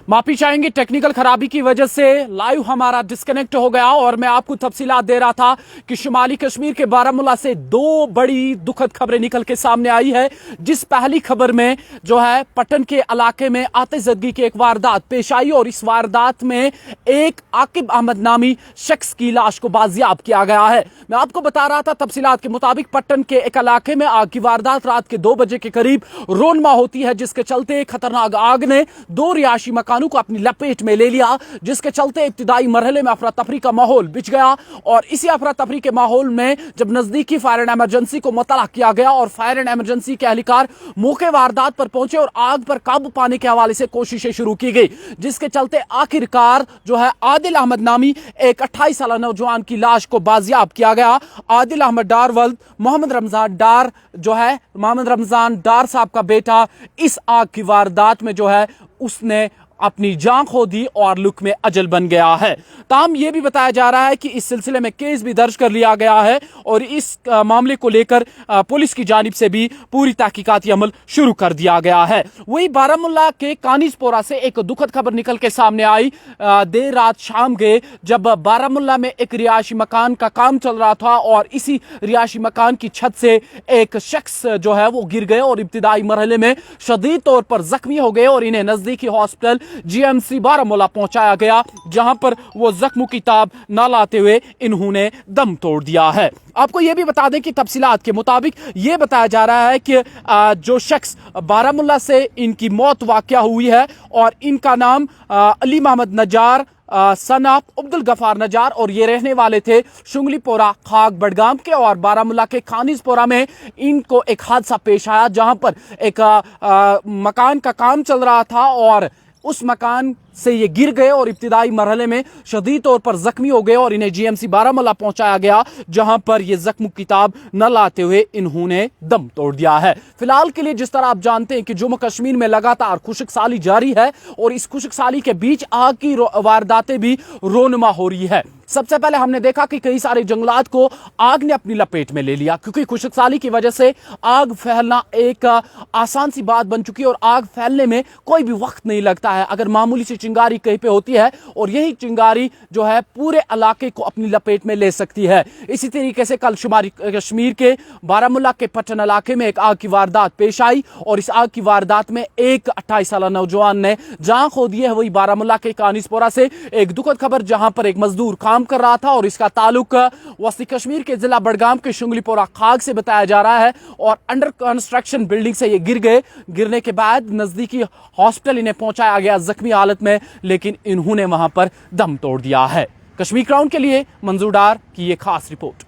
माफी चाहेंगे, टेक्निकल खराबी की वजह से लाइव हमारा डिस्कनेक्ट हो गया और मैं आपको तफसीलात दे रहा था कि शुमाली कश्मीर के बारामूला से दो बड़ी दुखद खबरें निकल के सामने आई है। जिस पहली खबर में जो है पटन के इलाके में आतिशज़दगी की एक वारदात पेश आई और इस वारदात में एक आकिब अहमद नामी शख्स की लाश को बाजियाब किया गया है। मैं आपको बता रहा था तफसीलात के मुताबिक पटन के एक इलाके में आग की वारदात रात के 2 बजे के करीब रोनमा होती है, जिसके चलते खतरनाक आग ने 2 रिहायशी मकानों को अपनी लपेट में ले लिया, जिसके चलते इब्तिदाई मरहले में अफरा तफरी का माहौल बिछ गया। और इसी अफरा तफरी के माहौल में जब नजदीकी फायर एंड इमरजेंसी को मुतला किया गया और फायर एंड इमरजेंसी के एहलकार मौके वारदात पर पहुंचे और आग पर काबू पाने के हवाले से कोशिशें शुरू की गई, जिसके चलते आखिरकार जो है आदिल अहमद नामी एक 28 साल नौजवान की लाश को बाजियाब किया गया। आदिल अहमद डार वल्द मोहम्मद रमजान डार जो है मोहम्मद रमजान डार साहब का बेटा इस आग की वारदात में जो है उसने अपनी जान खो दी और लुक में अजल बन गया है। ताहम यह भी बताया जा रहा है कि इस सिलसिले में केस भी दर्ज कर लिया गया है और इस मामले को लेकर पुलिस की जानिब से भी पूरी तहकीकाती अमल शुरू कर दिया गया है। वही बारामूला के कानिसपोरा से एक दुखद खबर निकल के सामने आई देर रात शाम के, जब बारामूला में एक रिहायशी मकान का काम चल रहा था और इसी रिहायशी मकान की छत से एक शख्स जो है वो गिर गए और इब्तिदाई मरहले में शदीद तौर पर जख्मी हो गए और इन्हें नजदीकी हॉस्पिटल जीएमसी बारामूला पहुंचाया गया, जहां पर वो जख्मों की ताब न लाते हुए इन्होंने दम तोड़ दिया है। आपको यह भी बता दें कि तफसीलात के मुताबिक यह बताया जा रहा है कि जो शख्स बारामूला से इनकी मौत वाक़या हुई है और इनका नाम अली मोहम्मद नजार सन ऑफ अब्दुल गफार नजार और ये रहने वाले थे शुंगलीपोरा खाक बडगाम के। और बारामूला के खानिसपोरा में इनको एक हादसा पेश आया, जहां पर एक मकान का काम चल रहा था और उस मकान से ये गिर गए और इब्तिदाई मरहले में शदीद तौर पर जख्मी हो गए और इन्हें जीएमसी बारामूला पहुंचाया गया, जहां पर ये जख्म की ताब न लाते हुए इन्होंने दम तोड़ दिया है। फिलहाल के लिए जिस तरह आप जानते हैं कि जम्मू कश्मीर में लगातार खुशक साली जारी है और इस खुशक साली के बीच आग की वारदातें भी रोनमा हो रही है। सबसे पहले हमने देखा कि कई सारे जंगलात को आग ने अपनी लपेट में ले लिया, क्योंकि खुशक साली की वजह से आग फैलना एक आसान सी बात बन चुकी है और आग फैलने में कोई भी वक्त नहीं लगता है। अगर मामूली सी चिंगारी कहीं पे होती है और यही चिंगारी जो है पूरे इलाके को अपनी लपेट में ले सकती है। इसी तरीके से कल शुमारी कश्मीर के बारामूला के पटन इलाके में एक आग की वारदात पेश आई और इस आग की वारदात में एक 28 साल नौजवान ने जान खो दी है। वही बारामूला के कानिसपोरा से एक दुखद खबर, जहां पर एक मजदूर काम कर रहा था और इसका ताल्लुक वस्ती कश्मीर के जिला बडगाम के शुंगलीपोरा खाक से बताया जा रहा है और अंडर कंस्ट्रक्शन बिल्डिंग से ये गिर गए। गिरने के बाद नजदीकी हॉस्पिटल इन्हें पहुंचाया गया जख्मी हालत में, लेकिन इन्होंने वहां पर दम तोड़ दिया है। कश्मीर क्राउन के लिए मंजूर डार की ये खास रिपोर्ट।